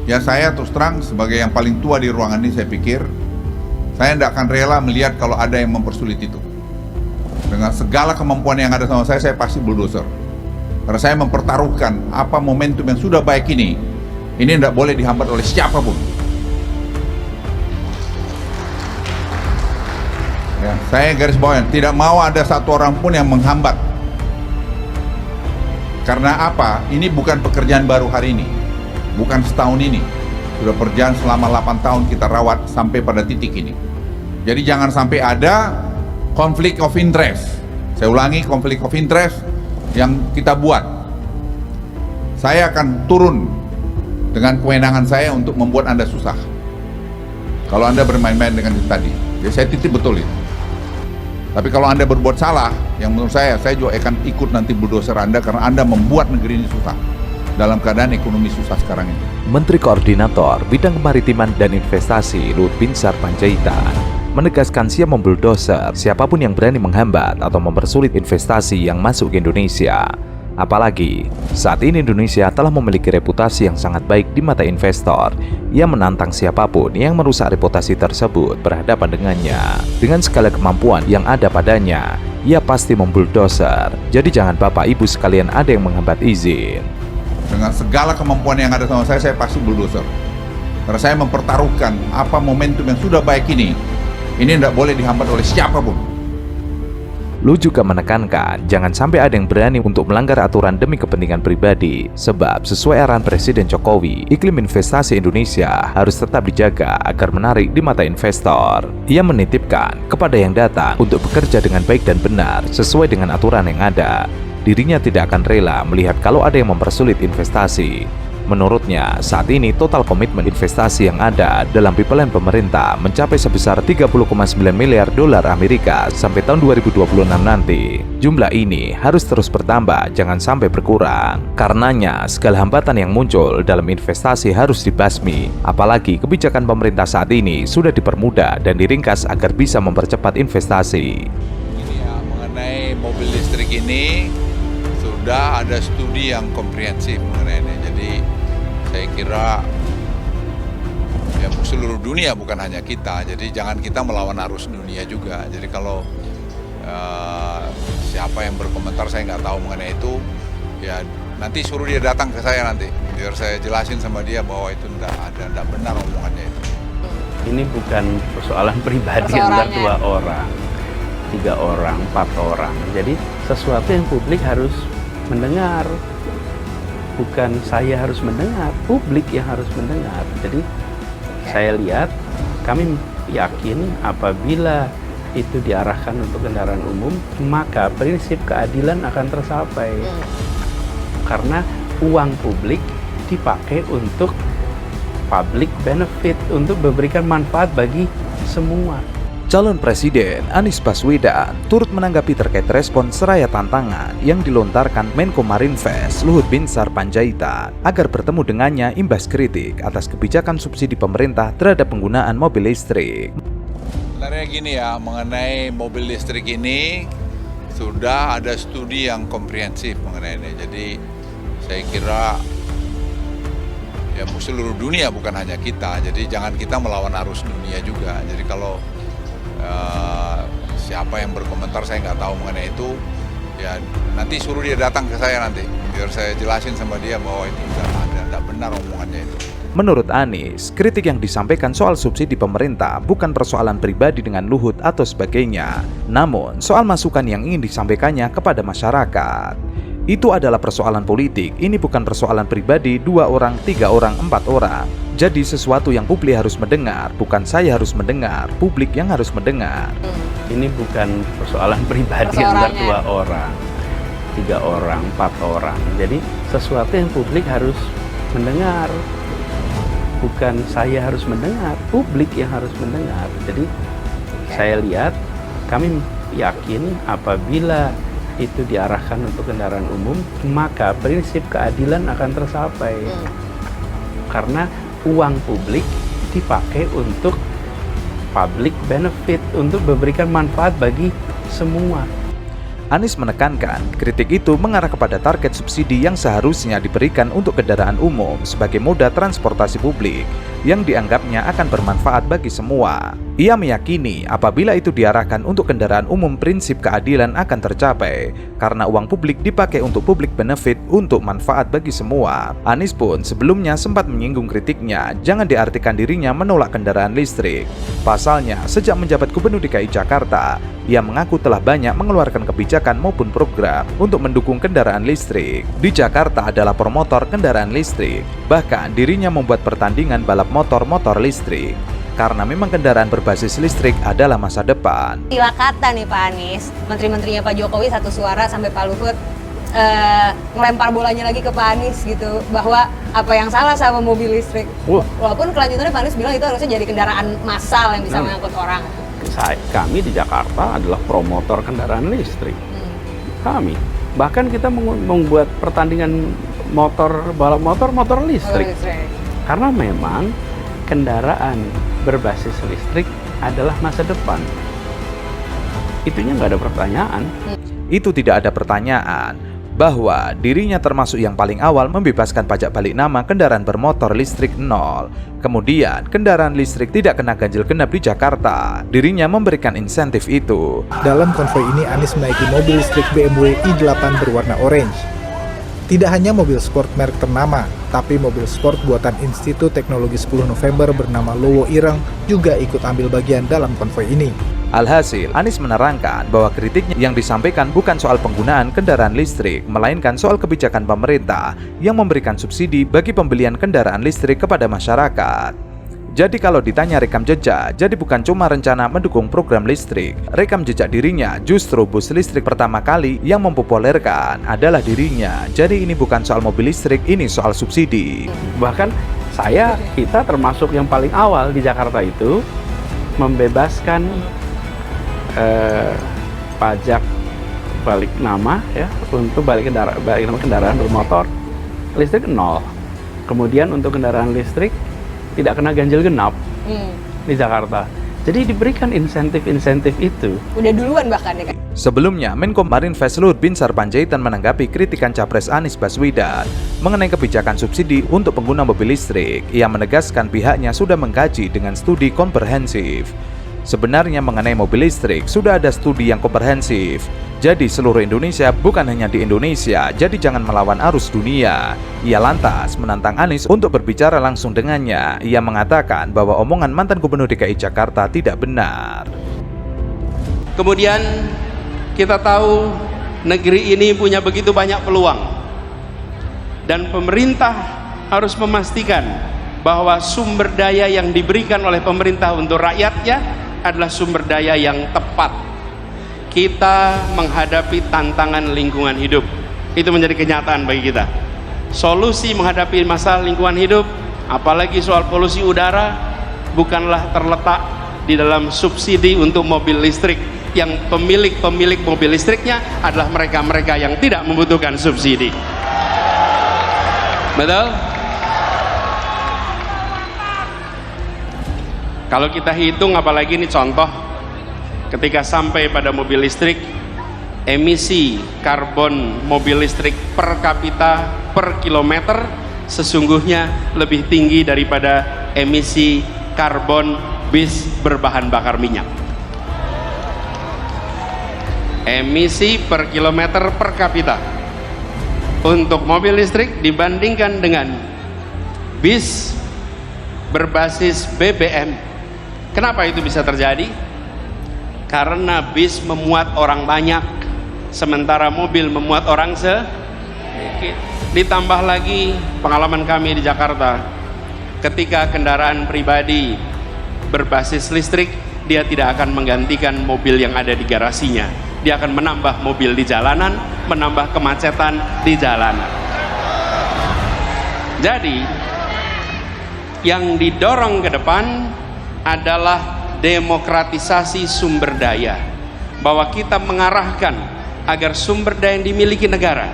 Ya saya terus terang sebagai yang paling tua di ruangan ini saya pikir saya tidak akan rela melihat kalau ada yang mempersulit itu. Dengan segala kemampuan yang ada sama saya pasti bulldozer. Karena saya mempertaruhkan apa momentum yang sudah baik ini tidak boleh dihambat oleh siapapun. Ya, saya garis bawahi, tidak mau ada satu orang pun yang menghambat. Karena apa? Ini bukan pekerjaan baru hari ini. Bukan setahun ini, sudah berjalan selama 8 tahun kita rawat sampai pada titik ini. Jadi jangan sampai ada konflik of interest. Saya ulangi, konflik of interest yang kita buat. Saya akan turun dengan kewenangan saya untuk membuat Anda susah. Kalau Anda bermain-main dengan itu tadi, ya saya titip betul itu. Tapi kalau Anda berbuat salah, yang menurut saya juga akan ikut nanti bulldozer Anda karena Anda membuat negeri ini susah. Dalam keadaan ekonomi susah sekarang ini. Menteri Koordinator Bidang Kemaritiman dan Investasi Luhut Binsar Panjaitan menegaskan siap membuldoser siapapun yang berani menghambat atau mempersulit investasi yang masuk ke Indonesia. Apalagi saat ini Indonesia telah memiliki reputasi yang sangat baik di mata investor. Ia menantang siapapun yang merusak reputasi tersebut berhadapan dengannya. Dengan segala kemampuan yang ada padanya, ia pasti membuldoser. Jadi jangan Bapak Ibu sekalian ada yang menghambat izin. Dengan segala kemampuan yang ada sama saya pasti bulldozer. Karena saya mempertaruhkan apa momentum yang sudah baik ini tidak boleh dihambat oleh siapapun. Lu juga menekankan jangan sampai ada yang berani untuk melanggar aturan demi kepentingan pribadi. Sebab sesuai arahan Presiden Jokowi, iklim investasi Indonesia harus tetap dijaga agar menarik di mata investor. Ia menitipkan kepada yang datang untuk bekerja dengan baik dan benar sesuai dengan aturan yang ada. Dirinya tidak akan rela melihat kalau ada yang mempersulit investasi. Menurutnya, saat ini total komitmen investasi yang ada dalam pipeline pemerintah mencapai sebesar 30,9 miliar dolar Amerika sampai tahun 2026 nanti. Jumlah ini harus terus bertambah, jangan sampai berkurang. Karenanya, segala hambatan yang muncul dalam investasi harus dibasmi. Apalagi kebijakan pemerintah saat ini sudah dipermudah dan diringkas agar bisa mempercepat investasi. Ini ya, mengenai mobil listrik ini sudah ada studi yang komprehensif mengenai ini. Jadi saya kira ya seluruh dunia bukan hanya kita. Jadi jangan kita melawan arus dunia juga. Jadi kalau siapa yang berkomentar saya nggak tahu mengenai itu, ya nanti suruh dia datang ke saya nanti biar saya jelasin sama dia bahwa itu tidak benar omongannya itu. Ini bukan persoalan pribadi antar 2 orang, 3 orang, 4 orang. Jadi sesuatu yang publik harus mendengar, bukan saya harus mendengar, publik yang harus mendengar. Jadi saya lihat, kami yakin apabila itu diarahkan untuk kendaraan umum, maka prinsip keadilan akan tercapai. Karena uang publik dipakai untuk public benefit, untuk memberikan manfaat bagi semua. Calon Presiden Anies Baswedan turut menanggapi terkait respon seraya tantangan yang dilontarkan Menko Marinvest Luhut Binsar Panjaitan agar bertemu dengannya imbas kritik atas kebijakan subsidi pemerintah terhadap penggunaan mobil listrik. Sebenarnya gini ya, mengenai mobil listrik ini sudah ada studi yang komprehensif mengenai ini. Jadi saya kira ya seluruh dunia bukan hanya kita. Jadi jangan kita melawan arus dunia juga. Jadi kalau siapa yang berkomentar saya nggak tahu mengenai itu, ya nanti suruh dia datang ke saya nanti biar saya jelasin sama dia bahwa itu tidak benar omongannya itu. Menurut Anies, kritik yang disampaikan soal subsidi pemerintah bukan persoalan pribadi dengan Luhut atau sebagainya, namun soal masukan yang ingin disampaikannya kepada masyarakat. Itu adalah persoalan politik, ini bukan persoalan pribadi 2 orang, 3 orang, 4 orang. Jadi sesuatu yang publik harus mendengar, bukan saya harus mendengar, publik yang harus mendengar. Ini bukan persoalan pribadi antar 2 orang, 3 orang, 4 orang. Jadi sesuatu yang publik harus mendengar, bukan saya harus mendengar, publik yang harus mendengar. Jadi saya lihat, kami yakin apabila itu diarahkan untuk kendaraan umum, maka prinsip keadilan akan tercapai. Karena uang publik dipakai untuk public benefit, untuk memberikan manfaat bagi semua. Anies menekankan kritik itu mengarah kepada target subsidi yang seharusnya diberikan untuk kendaraan umum sebagai moda transportasi publik yang dianggapnya akan bermanfaat bagi semua. Ia meyakini apabila itu diarahkan untuk kendaraan umum, prinsip keadilan akan tercapai karena uang publik dipakai untuk public benefit untuk manfaat bagi semua. Anies pun sebelumnya sempat menyinggung kritiknya jangan diartikan dirinya menolak kendaraan listrik. Pasalnya, sejak menjabat Gubernur DKI Jakarta, ia mengaku telah banyak mengeluarkan kebijakan maupun program untuk mendukung kendaraan listrik. Di Jakarta adalah promotor kendaraan listrik, bahkan dirinya membuat pertandingan balap motor listrik. Karena memang kendaraan berbasis listrik adalah masa depan. Istilah kata nih Pak Anies, menteri-menterinya Pak Jokowi satu suara sampai Pak Luhut ngelempar bolanya lagi ke Pak Anies gitu, bahwa apa yang salah sama mobil listrik. Walaupun kelanjutannya Pak Anies bilang itu harusnya jadi kendaraan massal yang bisa mengangkut orang. Kami di Jakarta adalah promotor kendaraan listrik. Kami bahkan kita membuat pertandingan balap motor listrik. Karena memang kendaraan berbasis listrik adalah masa depan. Itunya nggak ada pertanyaan. Itu tidak ada pertanyaan bahwa dirinya termasuk yang paling awal membebaskan pajak balik nama kendaraan bermotor listrik 0. Kemudian kendaraan listrik tidak kena ganjil genap di Jakarta. Dirinya memberikan insentif itu. Dalam konvoi ini Anies menaiki mobil listrik BMW i8 berwarna orange. Tidak hanya mobil sport merek ternama, tapi mobil sport buatan Institut Teknologi 10 November bernama Lowo Ireng juga ikut ambil bagian dalam konvoi ini. Alhasil, Anies menerangkan bahwa kritiknya yang disampaikan bukan soal penggunaan kendaraan listrik, melainkan soal kebijakan pemerintah yang memberikan subsidi bagi pembelian kendaraan listrik kepada masyarakat. Jadi kalau ditanya rekam jejak, jadi bukan cuma rencana mendukung program listrik. Rekam jejak dirinya justru bus listrik pertama kali yang mempopulerkan adalah dirinya. Jadi ini bukan soal mobil listrik, ini soal subsidi. Bahkan kita termasuk yang paling awal di Jakarta itu membebaskan pajak balik nama ya untuk balik nama kendaraan bermotor listrik 0. Kemudian untuk kendaraan listrik tidak kena ganjil genap di Jakarta. Jadi diberikan insentif-insentif itu. Udah duluan bahkan ya kan? Sebelumnya, Menko Marinvest Luhut Binsar Panjaitan menanggapi kritikan Capres Anies Baswedan mengenai kebijakan subsidi untuk pengguna mobil listrik. Ia menegaskan pihaknya sudah mengkaji dengan studi komprehensif. Sebenarnya mengenai mobil listrik sudah ada studi yang komprehensif. Jadi seluruh Indonesia bukan hanya di Indonesia, jadi jangan melawan arus dunia. Ia lantas menantang Anies untuk berbicara langsung dengannya. Ia mengatakan bahwa omongan mantan Gubernur DKI Jakarta tidak benar. Kemudian kita tahu negeri ini punya begitu banyak peluang. Dan pemerintah harus memastikan bahwa sumber daya yang diberikan oleh pemerintah untuk rakyatnya adalah sumber daya yang tepat. Kita menghadapi tantangan lingkungan hidup. Itu menjadi kenyataan bagi kita. Solusi menghadapi masalah lingkungan hidup, apalagi soal polusi udara, bukanlah terletak di dalam subsidi untuk mobil listrik. Yang pemilik mobil listriknya adalah mereka-mereka yang tidak membutuhkan subsidi. Betul? Kalau kita hitung, apalagi ini contoh, ketika sampai pada mobil listrik, emisi karbon mobil listrik per kapita per kilometer sesungguhnya lebih tinggi daripada emisi karbon bis berbahan bakar minyak. Emisi per kilometer per kapita untuk mobil listrik dibandingkan dengan bis berbasis BBM. Kenapa itu bisa terjadi? Karena bis memuat orang banyak, sementara mobil memuat orang sedikit. Ditambah lagi pengalaman kami di Jakarta, ketika kendaraan pribadi berbasis listrik, dia tidak akan menggantikan mobil yang ada di garasinya. Dia akan menambah mobil di jalanan, menambah kemacetan di jalanan. Jadi, yang didorong ke depan adalah demokratisasi sumber daya, bahwa kita mengarahkan agar sumber daya yang dimiliki negara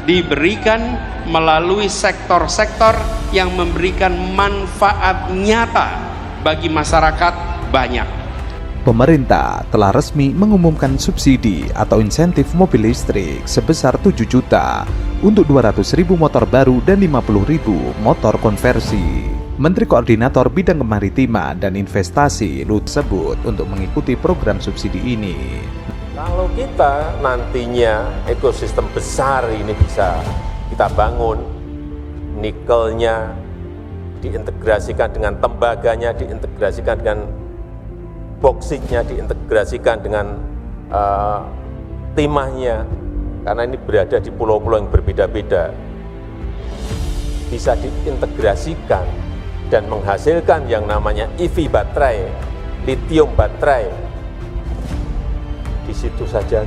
diberikan melalui sektor-sektor yang memberikan manfaat nyata bagi masyarakat banyak. Pemerintah telah resmi mengumumkan subsidi atau insentif mobil listrik sebesar 7 juta untuk 200.000 motor baru dan 50.000 motor konversi. Menteri Koordinator Bidang Kemaritiman dan Investasi Lut sebut untuk mengikuti program subsidi ini. Kalau kita nantinya ekosistem besar ini bisa kita bangun, nikelnya diintegrasikan dengan tembaganya, diintegrasikan dengan boksitnya, diintegrasikan dengan timahnya, karena ini berada di pulau-pulau yang berbeda-beda, bisa diintegrasikan dan menghasilkan yang namanya EV baterai, lithium baterai. Di situ saja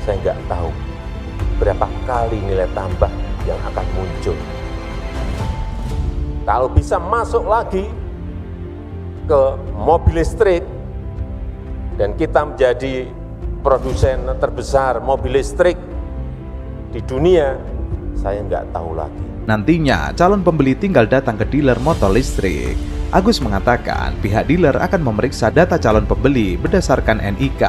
saya nggak tahu berapa kali nilai tambah yang akan muncul. Kalau bisa masuk lagi ke mobil listrik, dan kita menjadi produsen terbesar mobil listrik di dunia, saya nggak tahu lagi. Nantinya calon pembeli tinggal datang ke dealer motor listrik. Agus mengatakan pihak dealer akan memeriksa data calon pembeli berdasarkan NIK.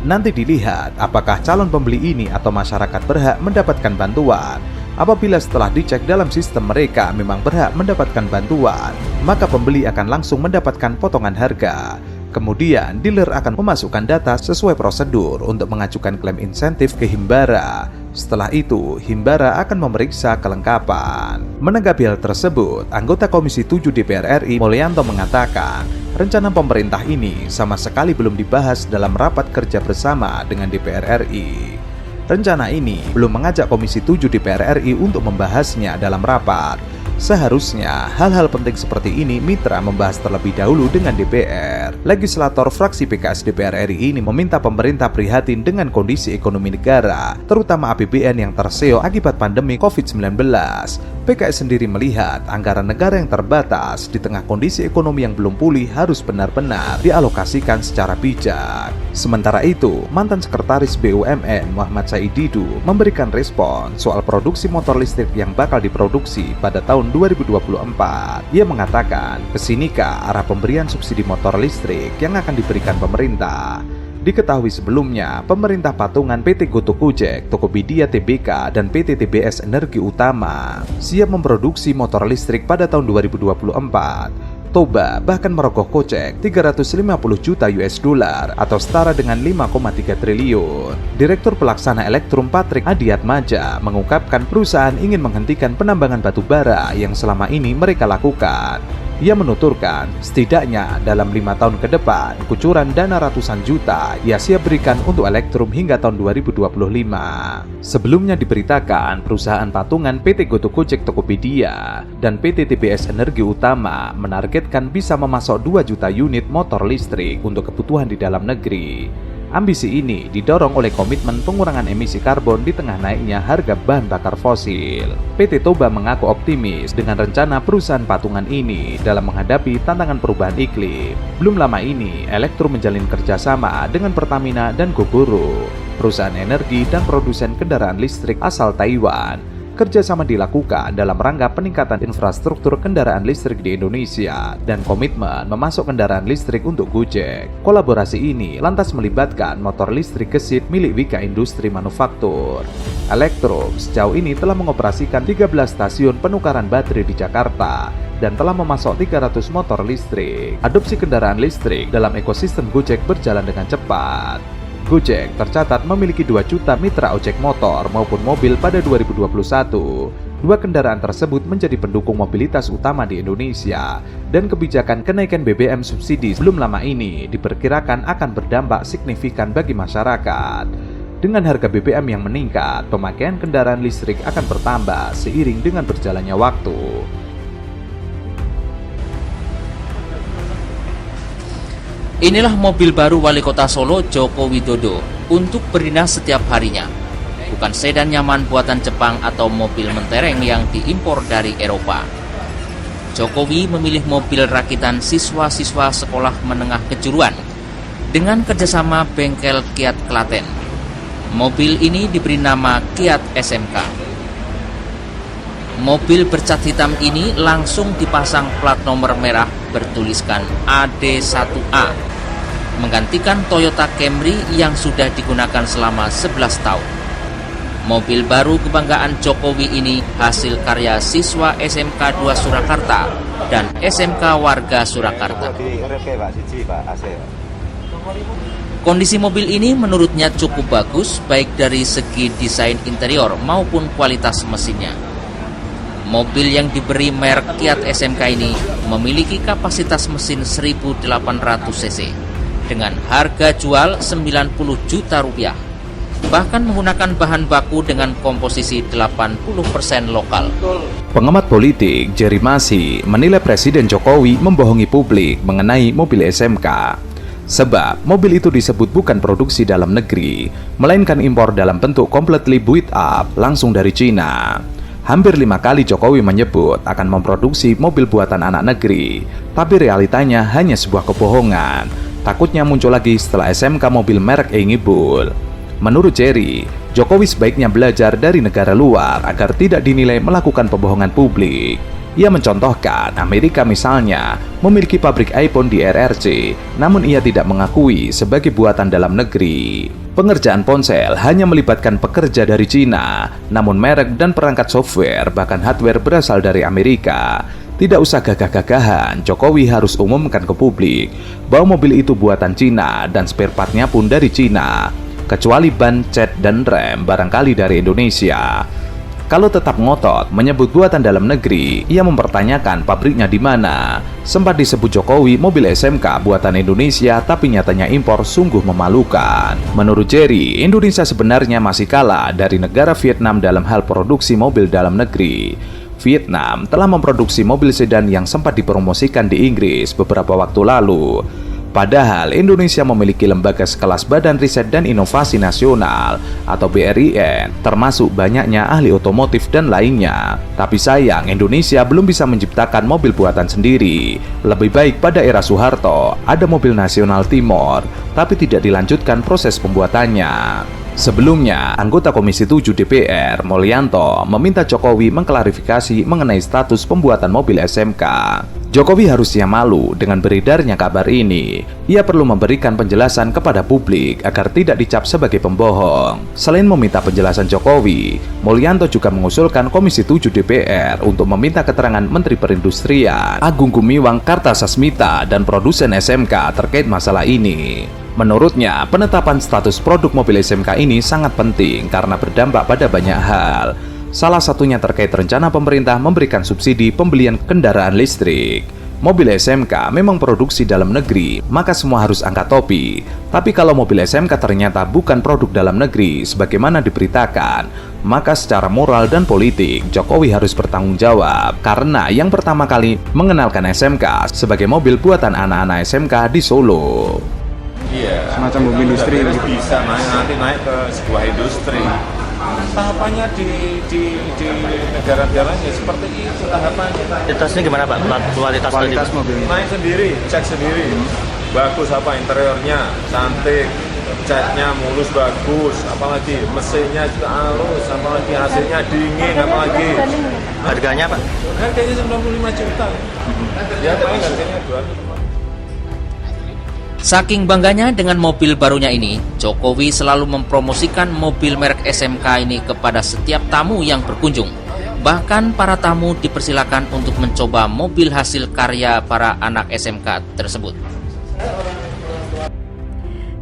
Nanti dilihat apakah calon pembeli ini atau masyarakat berhak mendapatkan bantuan. Apabila setelah dicek dalam sistem mereka memang berhak mendapatkan bantuan, maka pembeli akan langsung mendapatkan potongan harga. Kemudian, dealer akan memasukkan data sesuai prosedur untuk mengajukan klaim insentif ke Himbara. Setelah itu, Himbara akan memeriksa kelengkapan. Menanggapi hal tersebut, anggota Komisi 7 DPR RI Mulyanto mengatakan, rencana pemerintah ini sama sekali belum dibahas dalam rapat kerja bersama dengan DPR RI. Rencana ini belum mengajak Komisi 7 DPR RI untuk membahasnya dalam rapat. Seharusnya hal-hal penting seperti ini mitra membahas terlebih dahulu dengan DPR. Legislator fraksi PKS DPR RI ini meminta pemerintah prihatin dengan kondisi ekonomi negara, terutama APBN yang terseok akibat pandemi COVID-19. PKS sendiri melihat anggaran negara yang terbatas di tengah kondisi ekonomi yang belum pulih harus benar-benar dialokasikan secara bijak. Sementara itu, mantan Sekretaris BUMN Muhammad Said Didu memberikan respon soal produksi motor listrik yang bakal diproduksi pada tahun 2024. Ia mengatakan, kesinikah arah pemberian subsidi motor listrik yang akan diberikan pemerintah. Diketahui sebelumnya, pemerintah patungan PT Gotoh Gojek, Tokopedia Tbk, dan PT TBS Energi Utama siap memproduksi motor listrik pada tahun 2024. Toba bahkan merogoh kocek 350 juta US dollar atau setara dengan 5,3 triliun. Direktur Pelaksana Elektrum Patrick Adiatmaja mengungkapkan perusahaan ingin menghentikan penambangan batu bara yang selama ini mereka lakukan. Ia menuturkan, setidaknya dalam 5 tahun ke depan, kucuran dana ratusan juta ia siap berikan untuk Elektrum hingga tahun 2025. Sebelumnya diberitakan, perusahaan patungan PT Gotoh Gojek Tokopedia dan PT TBS Energi Utama menargetkan bisa memasok 2 juta unit motor listrik untuk kebutuhan di dalam negeri. Ambisi ini didorong oleh komitmen pengurangan emisi karbon di tengah naiknya harga bahan bakar fosil. PT Toba mengaku optimis dengan rencana perusahaan patungan ini dalam menghadapi tantangan perubahan iklim. Belum lama ini, Elektrum menjalin kerjasama dengan Pertamina dan Gogoro, perusahaan energi dan produsen kendaraan listrik asal Taiwan. Kerjasama dilakukan dalam rangka peningkatan infrastruktur kendaraan listrik di Indonesia dan komitmen memasok kendaraan listrik untuk Gojek. Kolaborasi ini lantas melibatkan motor listrik gesit milik Wika Industri Manufaktur. Elektrum sejauh ini telah mengoperasikan 13 stasiun penukaran baterai di Jakarta dan telah memasok 300 motor listrik. Adopsi kendaraan listrik dalam ekosistem Gojek berjalan dengan cepat. Gojek tercatat memiliki 2 juta mitra ojek motor maupun mobil pada 2021. 2 kendaraan tersebut menjadi pendukung mobilitas utama di Indonesia, dan kebijakan kenaikan BBM subsidi belum lama ini diperkirakan akan berdampak signifikan bagi masyarakat. Dengan harga BBM yang meningkat, pemakaian kendaraan listrik akan bertambah seiring dengan berjalannya waktu. Inilah mobil baru Wali Kota Solo Joko Widodo untuk berdinas setiap harinya. Bukan sedan nyaman buatan Jepang atau mobil mentereng yang diimpor dari Eropa. Jokowi memilih mobil rakitan siswa-siswa sekolah menengah kejuruan dengan kerjasama bengkel Kiat Klaten. Mobil ini diberi nama Kiat SMK. Mobil bercat hitam ini langsung dipasang plat nomor merah bertuliskan AD1A. menggantikan Toyota Camry yang sudah digunakan selama 11 tahun. Mobil baru kebanggaan Jokowi ini hasil karya siswa SMK 2 Surakarta dan SMK warga Surakarta. Kondisi mobil ini menurutnya cukup bagus baik dari segi desain interior maupun kualitas mesinnya. Mobil yang diberi merek Kiat SMK ini memiliki kapasitas mesin 1800 cc dengan harga jual 90 juta rupiah. Bahkan menggunakan bahan baku dengan komposisi 80% lokal. Pengamat politik Jerry Masi menilai Presiden Jokowi membohongi publik mengenai mobil SMK. Sebab mobil itu disebut bukan produksi dalam negeri, melainkan impor dalam bentuk completely built up langsung dari Cina. Hampir 5 kali Jokowi menyebut akan memproduksi mobil buatan anak negeri, tapi realitanya hanya sebuah kebohongan. Takutnya muncul lagi setelah SMK mobil merek ngibul. Menurut Jerry, Jokowi sebaiknya belajar dari negara luar agar tidak dinilai melakukan pembohongan publik. Ia mencontohkan Amerika misalnya memiliki pabrik iPhone di RRC, namun ia tidak mengakui sebagai buatan dalam negeri. Pengerjaan ponsel hanya melibatkan pekerja dari Cina, namun merek dan perangkat software bahkan hardware berasal dari Amerika. Tidak usah gagah-gagahan, Jokowi harus umumkan ke publik bahwa mobil itu buatan Cina dan spare partnya pun dari Cina, kecuali ban, cat, dan rem barangkali dari Indonesia. Kalau tetap ngotot menyebut buatan dalam negeri, ia mempertanyakan pabriknya di mana. Sempat disebut Jokowi mobil SMK buatan Indonesia, tapi nyatanya impor, sungguh memalukan. Menurut Jerry, Indonesia sebenarnya masih kalah dari negara Vietnam dalam hal produksi mobil dalam negeri. Vietnam telah memproduksi mobil sedan yang sempat dipromosikan di Inggris beberapa waktu lalu. Padahal Indonesia memiliki lembaga sekelas Badan Riset dan Inovasi Nasional atau BRIN, termasuk banyaknya ahli otomotif dan lainnya. Tapi sayang, Indonesia belum bisa menciptakan mobil buatan sendiri. Lebih baik pada era Soeharto ada mobil nasional Timor, tapi tidak dilanjutkan proses pembuatannya. Sebelumnya, anggota Komisi 7 DPR, Mulyanto, meminta Jokowi mengklarifikasi mengenai status pembuatan mobil SMK. Jokowi harusnya malu dengan beredarnya kabar ini. Ia perlu memberikan penjelasan kepada publik agar tidak dicap sebagai pembohong. Selain meminta penjelasan Jokowi, Mulyanto juga mengusulkan Komisi 7 DPR untuk meminta keterangan Menteri Perindustrian, Agung Gumiwang Kartasasmita, dan produsen SMK terkait masalah ini. Menurutnya, penetapan status produk mobil SMK ini sangat penting karena berdampak pada banyak hal. Salah satunya terkait rencana pemerintah memberikan subsidi pembelian kendaraan listrik. Mobil SMK memang produksi dalam negeri, maka semua harus angkat topi. Tapi kalau mobil SMK ternyata bukan produk dalam negeri sebagaimana diberitakan, maka secara moral dan politik Jokowi harus bertanggung jawab karena yang pertama kali mengenalkan SMK sebagai mobil buatan anak-anak SMK di Solo. Iya, semacam mobil industri bisa nanti naik ke sebuah industri. Tahapannya di negara-negaranya seperti itu tahapannya. Kualitasnya gimana Pak? Kualitas mobilnya? Naik sendiri, cek sendiri. Bagus apa interiornya, cantik, catnya mulus bagus, apalagi mesinnya juga halus, apalagi hasilnya dingin, apalagi. Harganya Pak? Harganya 95 juta. Ya paling harganya 200. Saking bangganya dengan mobil barunya ini, Jokowi selalu mempromosikan mobil merek SMK ini kepada setiap tamu yang berkunjung. Bahkan para tamu dipersilakan untuk mencoba mobil hasil karya para anak SMK tersebut.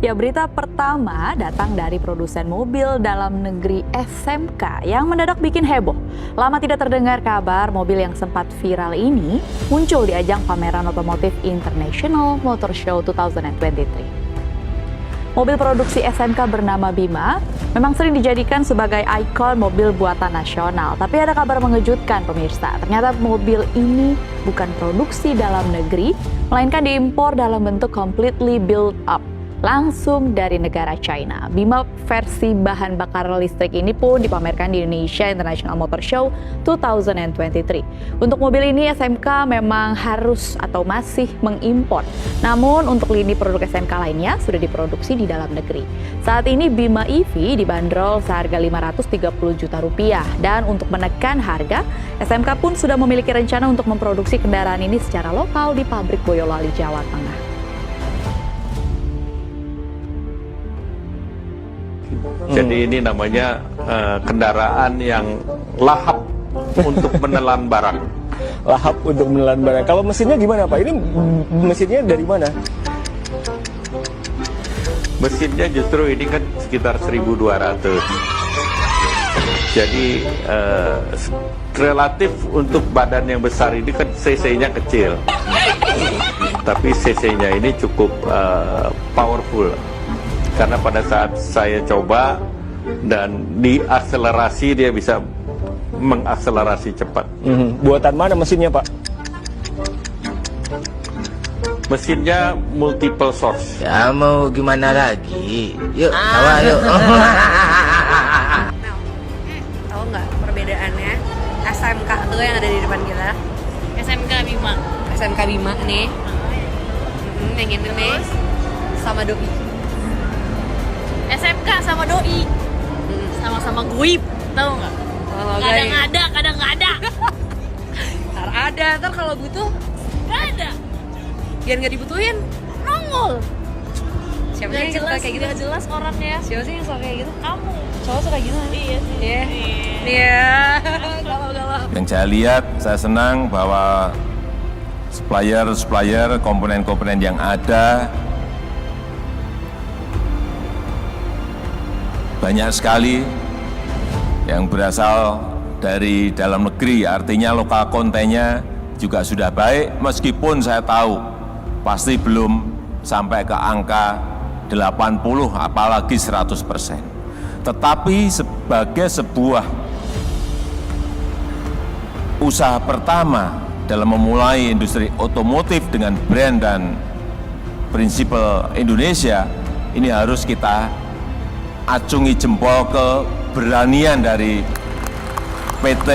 Ya, berita pertama datang dari produsen mobil dalam negeri SMK yang mendadak bikin heboh. Lama tidak terdengar kabar mobil yang sempat viral ini muncul di ajang pameran otomotif International Motor Show 2023. Mobil produksi SMK bernama Bima memang sering dijadikan sebagai ikon mobil buatan nasional. Tapi ada kabar mengejutkan pemirsa, ternyata mobil ini bukan produksi dalam negeri, melainkan diimpor dalam bentuk completely built up langsung dari negara China. Bima versi bahan bakar listrik ini pun dipamerkan di Indonesia International Motor Show 2023. Untuk mobil ini SMK memang harus atau masih mengimpor. Namun untuk lini produk SMK lainnya sudah diproduksi di dalam negeri. Saat ini Bima EV dibanderol seharga 530 juta rupiah. Dan untuk menekan harga, SMK pun sudah memiliki rencana untuk memproduksi kendaraan ini secara lokal di pabrik Boyolali, Jawa Tengah. Jadi ini namanya kendaraan yang lahap untuk menelan barang. Lahap untuk menelan barang. Kalau mesinnya gimana Pak? Ini mesinnya dari mana? Mesinnya justru ini kan sekitar 1.200. Jadi relatif untuk badan yang besar ini kan cc-nya kecil. Tapi cc-nya ini cukup powerful. Karena pada saat saya coba dan diakselerasi, dia bisa mengakselerasi cepat. Buatan mana mesinnya Pak? Mesinnya multiple source. Ya mau gimana lagi? Yuk, tawa yuk. Tahu nggak perbedaannya SMK tuh yang ada di depan kita? SMK Bima. SMK Bima nih. Yang ini nih sama Doi. SMK sama Doi. Sama-sama goib, tahu nggak? Kadang ada, kadang nggak ada. Ntar ada, ntar kalau butuh nggak ada. Biar nggak dibutuhin, nongol. Siapa sih yang suka kayak gitu? Gak jelas orangnya. Siapa sih yang suka kayak gitu? Kamu. Cowok suka gitu? Iya sih. Iya. Galau-galau. Yang saya lihat, saya senang bahwa supplier, komponen-komponen yang ada banyak sekali yang berasal dari dalam negeri, artinya lokal kontennya juga sudah baik, meskipun saya tahu pasti belum sampai ke angka 80, apalagi 100%. Tetapi sebagai sebuah usaha pertama dalam memulai industri otomotif dengan brand dan prinsip Indonesia, ini harus kita acungi jempol keberanian dari PT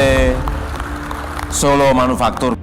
Solo Manufaktur.